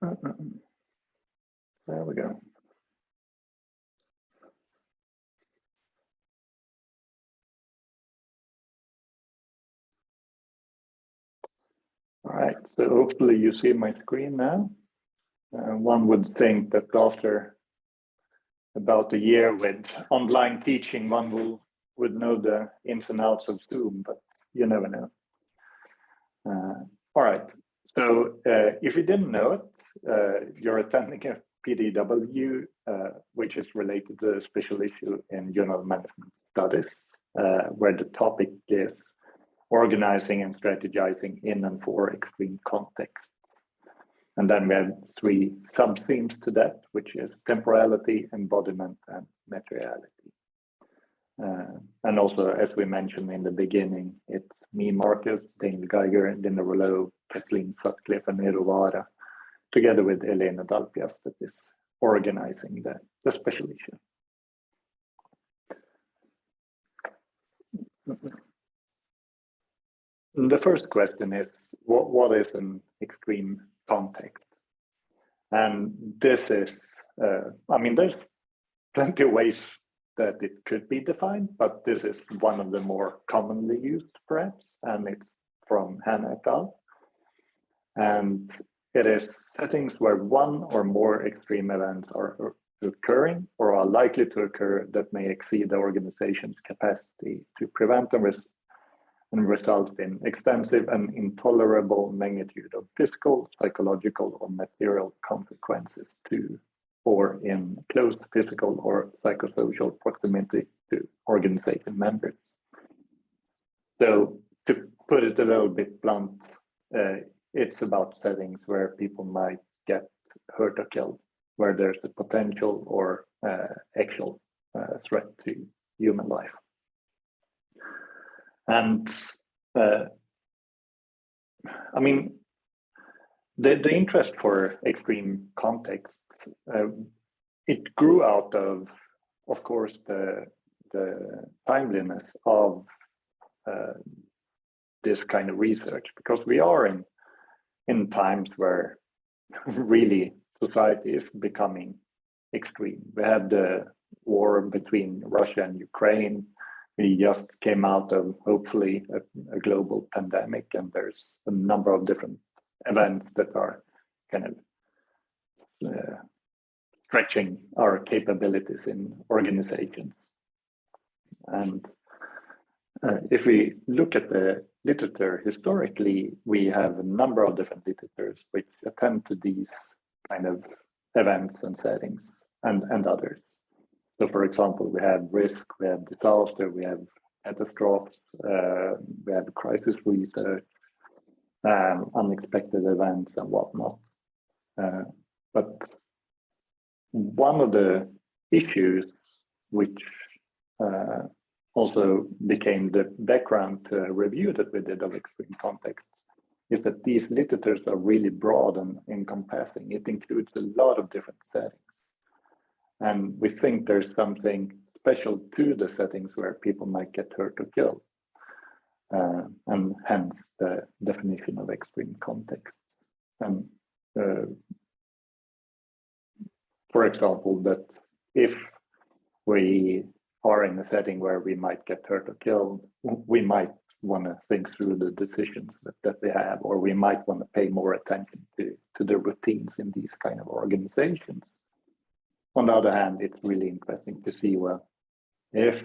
There we go. All right, so hopefully you see my screen now. One would think that after about a year with online teaching, one would know the ins and outs of Zoom, but you never know. All right, so if you didn't know it, you're attending a PDW, which is related to a special issue in Journal Management Studies, where the topic is organizing and strategizing in and for extreme contexts. And then we have 3 sub-themes to that, which is temporality, embodiment, and materiality. And also, as we mentioned in the beginning, it's me, Marcus, Daniel Geiger, Dinah Rouleau, Kathleen Sutcliffe, and Eero Vaara, together with Elena Dalpias, that is organizing the special issue. The first question is, what is an extreme context? And this is, I mean, there's plenty of ways that it could be defined, but this is one of the more commonly used, perhaps, and it's from Hannah et al. And it is settings where one or more extreme events are occurring or are likely to occur that may exceed the organization's capacity to prevent and result in extensive and intolerable magnitude of physical, psychological, or material consequences to or in close physical or psychosocial proximity to organization members. So to put it a little bit blunt, it's about settings where people might get hurt or killed, where there's a potential or actual threat to human life. And I mean, the interest for extreme contexts, it grew out of course, the timeliness of this kind of research, because we are in times where really society is becoming extreme. We had the war between Russia and Ukraine. We just came out of, hopefully, a global pandemic, and there's a number of different events that are kind of stretching our capabilities in organizations. And if we look at the literature historically, we have a number of different literatures which attend to these kind of events and settings and others. So, for example, we have risk, we have disaster, we have catastrophes, we have crisis research, unexpected events, and whatnot. But one of the issues which also became the background to a review that we did of extreme contexts is that these literatures are really broad and encompassing. It includes a lot of different settings. And we think there's something special to the settings where people might get hurt or killed. And hence the definition of extreme contexts. And for example, that if we are in a setting where we might get hurt or killed, we might want to think through the decisions that we have, or we might want to pay more attention to the routines in these kind of organizations. On the other hand, it's really interesting to see, well, if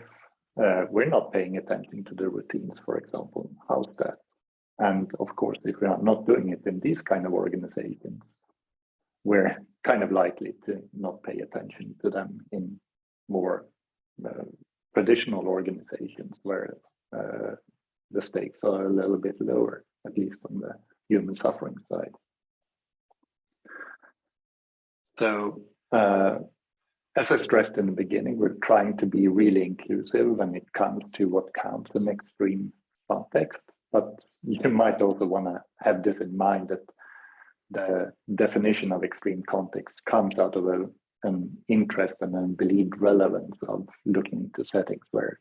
we're not paying attention to the routines, for example, how's that? And of course, if we are not doing it in these kind of organizations, we're kind of likely to not pay attention to them in more traditional organizations where the stakes are a little bit lower, at least on the human suffering side. So, as I stressed in the beginning, we're trying to be really inclusive when it comes to what counts an extreme context, but you might also want to have this in mind that the definition of extreme context comes out of an interest and a believed relevance of looking into settings where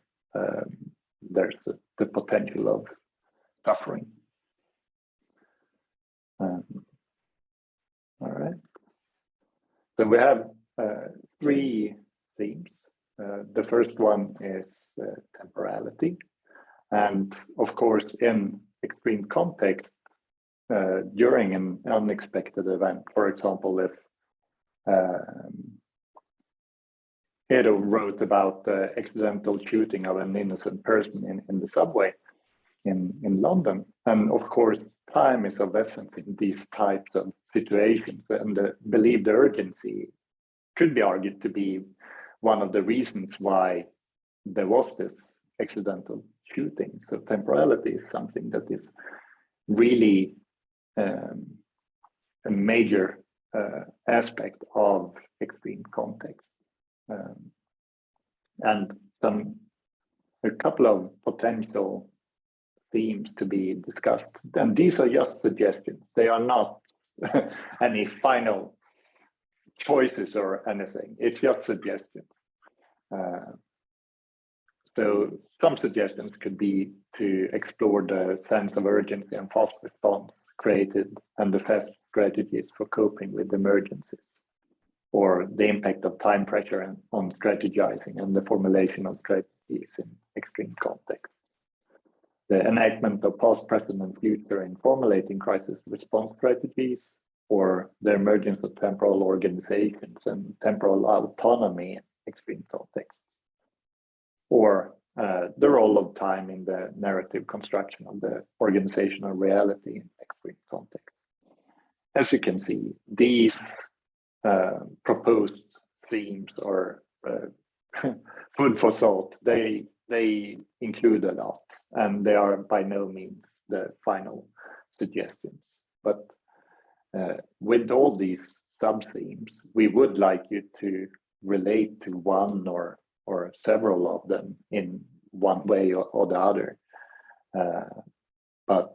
there's the potential of suffering. All right, So we have three themes. The first one is temporality. And of course, in extreme context, during an unexpected event, for example, if Edo wrote about the accidental shooting of an innocent person in the subway in London. And of course, time is of essence in these types of situations, and the believed urgency could be argued to be one of the reasons why there was this accidental shooting. So temporality is something that is really a major aspect of extreme context. And a couple of potential themes to be discussed. And these are just suggestions. They are not any final choices or anything. It's just suggestions. So some suggestions could be to explore the sense of urgency and fast response created and the fast strategies for coping with emergencies, or the impact of time pressure on strategizing and the formulation of strategies in extreme contexts. The enactment of past, present, and future in formulating crisis response strategies, or the emergence of temporal organizations and temporal autonomy in extreme contexts, or the role of time in the narrative construction of the organizational reality in extreme context. As you can see, these proposed themes or food for thought. They include a lot, and they are by no means the final suggestions. But with all these sub-themes, we would like you to relate to one or several of them in one way or the other. But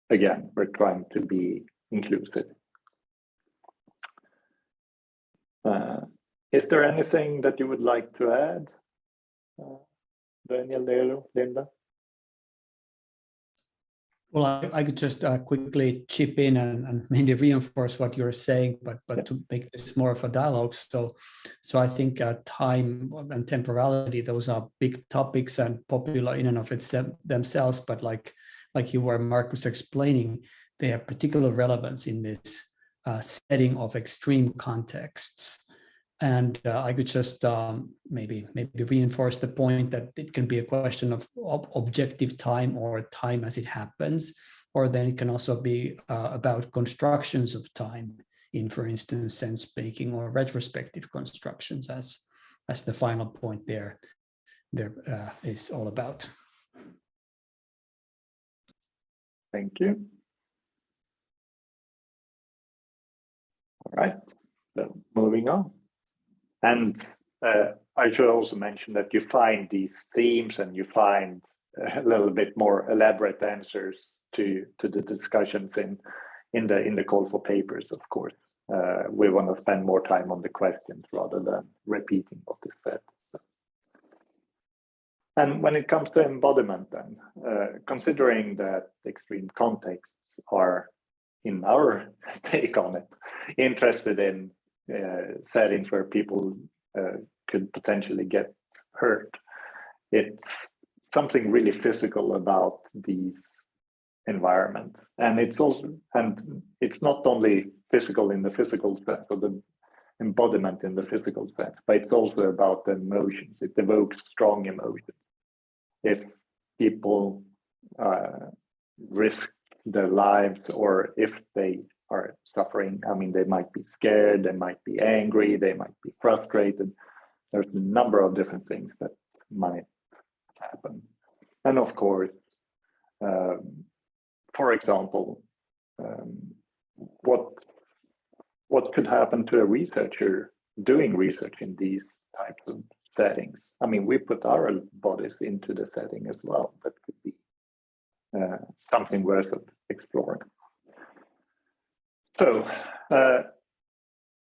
again, we're trying to be inclusive. Is there anything that you would like to add? Daniel, Leo, Linda? Well, I could just quickly chip in and maybe reinforce what you're saying, but to make this more of a dialogue. So I think time and temporality, those are big topics and popular in and of themselves. But like you were, Marcus, explaining, they have particular relevance in this setting of extreme contexts. And I could just maybe reinforce the point that it can be a question of objective time or time as it happens, or then it can also be about constructions of time in, for instance, sense making or retrospective constructions, as the final point there is all about. Thank you. All right, so moving on. And I should also mention that you find these themes and you find a little bit more elaborate answers to the discussions in the call for papers, of course. We want to spend more time on the questions rather than repeating what is said. And when it comes to embodiment then, considering that extreme contexts are, in our take on it, interested in settings where people could potentially get hurt. It's something really physical about these environments, and it's not only physical in the physical sense or the embodiment in the physical sense, but it's also about the emotions. It evokes strong emotions. If people risk their lives, or if they are suffering, I mean, they might be scared, they might be angry, they might be frustrated. There's a number of different things that might happen. And of course, for example, what could happen to a researcher doing research in these types of settings? I mean, we put our bodies into the setting as well. That could be something worth exploring. So,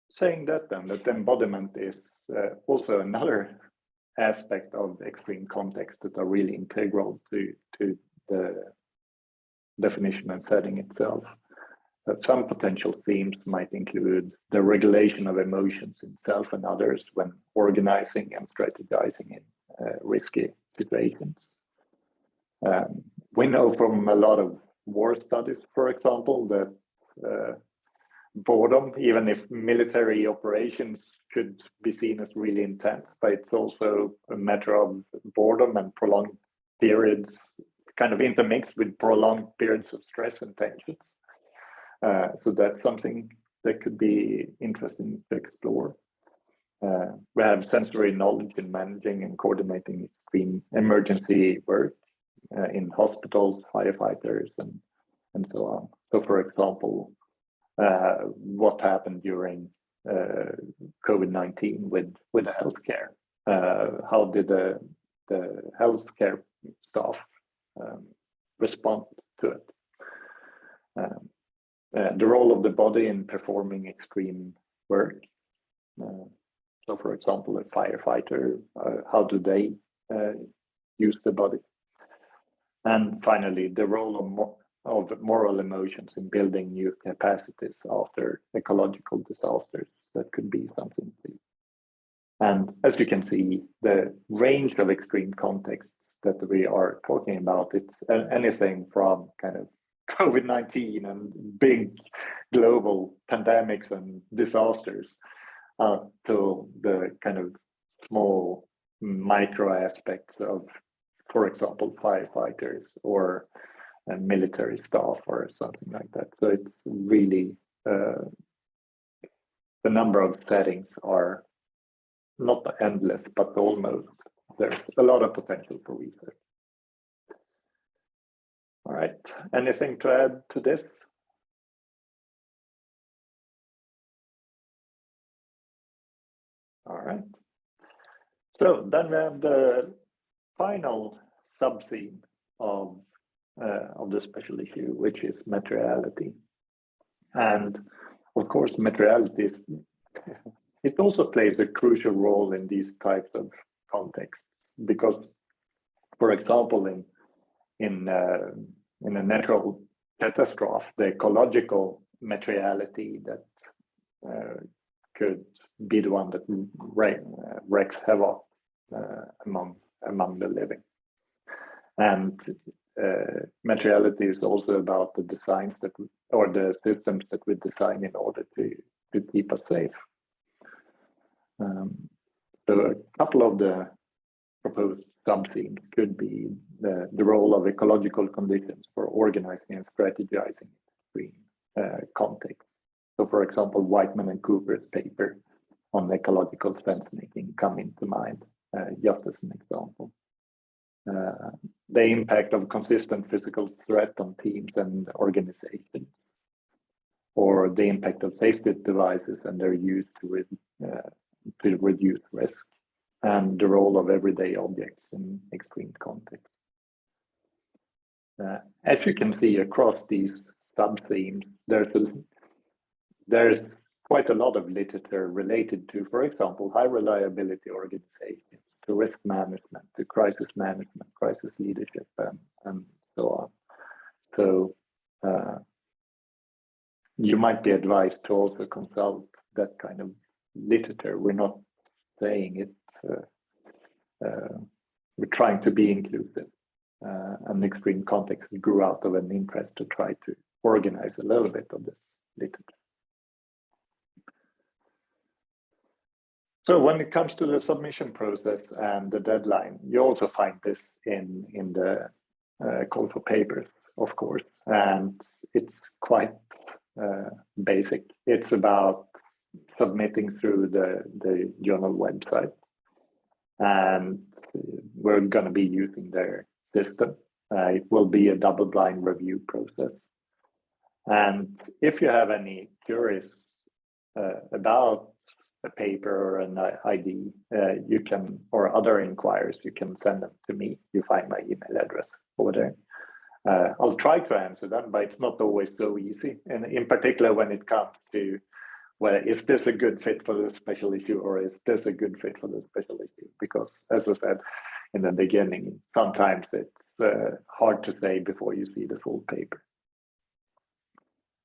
saying that then, that embodiment is also another aspect of extreme context that are really integral to the definition and setting itself. some potential themes might include the regulation of emotions in self and others when organizing and strategizing in risky situations. We know from a lot of war studies, for example, that boredom, even if military operations could be seen as really intense, but it's also a matter of boredom and prolonged periods, kind of intermixed with prolonged periods of stress and tensions. So that's something that could be interesting to explore. We have sensory knowledge in managing and coordinating extreme emergency work in hospitals, firefighters, and so on. So, for example, what happened during COVID-19 with the healthcare? How did the healthcare staff respond to it? The role of the body in performing extreme work. So, for example, a firefighter, how do they use the body? And finally, the role of moral emotions in building new capacities after ecological disasters. That could be something too. And as you can see, the range of extreme contexts that we are talking about, it's anything from kind of COVID-19 and big global pandemics and disasters to the kind of small micro aspects of, for example, firefighters or military staff or something like that. So it's really, the number of settings are not endless, but almost. There's a lot of potential for research. All right, anything to add to this? All right. So then we have the final sub-theme of the special issue, which is materiality. And of course, materiality it also plays a crucial role in these types of contexts, because, for example, in a natural catastrophe, the ecological materiality that could be the one that wreaks havoc among the living. And materiality is also about the designs or the systems that we design in order to keep us safe. So a couple of the proposed sub-themes could be the role of ecological conditions for organizing and strategizing extreme contexts. So, for example, Whiteman and Cooper's paper on ecological sense making come into mind, just as an example. The impact of consistent physical threat on teams and organizations, or the impact of safety devices and their use to reduce risk, and the role of everyday objects in extreme contexts. As you can see across these sub-themes, there's quite a lot of literature related to, for example, high reliability organizations, to risk management, to crisis management, crisis leadership, and so on. So you might be advised to also consult that kind of literature. We're not saying it, we're trying to be inclusive. And extreme context grew out of an interest to try to organize a little bit of this literature. So when it comes to the submission process and the deadline, you also find this in the call for papers, of course, and it's quite basic. It's about submitting through the journal website, and we're going to be using their system. It will be a double-blind review process. And if you have any queries about a paper or an ID, you can, or other inquiries, you can send them to me. You find my email address over there. I'll try to answer them, but it's not always so easy. And in particular, when it comes to, well, is this a good fit for the special issue, or is this a good fit for the special issue? Because as I said in the beginning, sometimes it's hard to say before you see the full paper.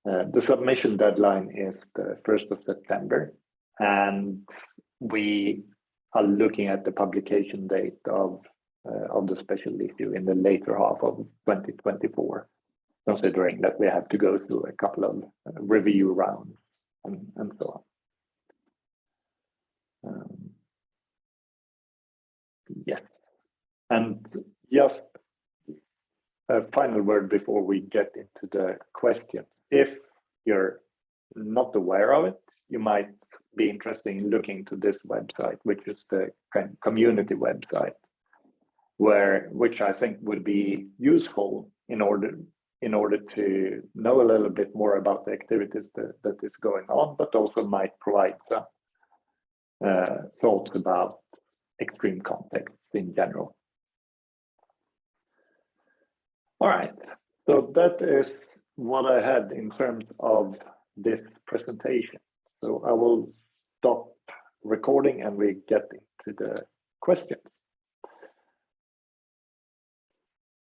The submission deadline is the 1st of September, and we are looking at the publication date of the special issue in the later half of 2024, considering that we have to go through a couple of review rounds and so on. Yes, and just a final word before we get into the questions. If you're not aware of it, you might be interested in looking to this website, which is the community website, which I think would be useful in order to know a little bit more about the activities that is going on, but also might provide some thoughts about extreme contexts in general. All right, so that is what I had in terms of this presentation. So I will stop recording and we get into the questions.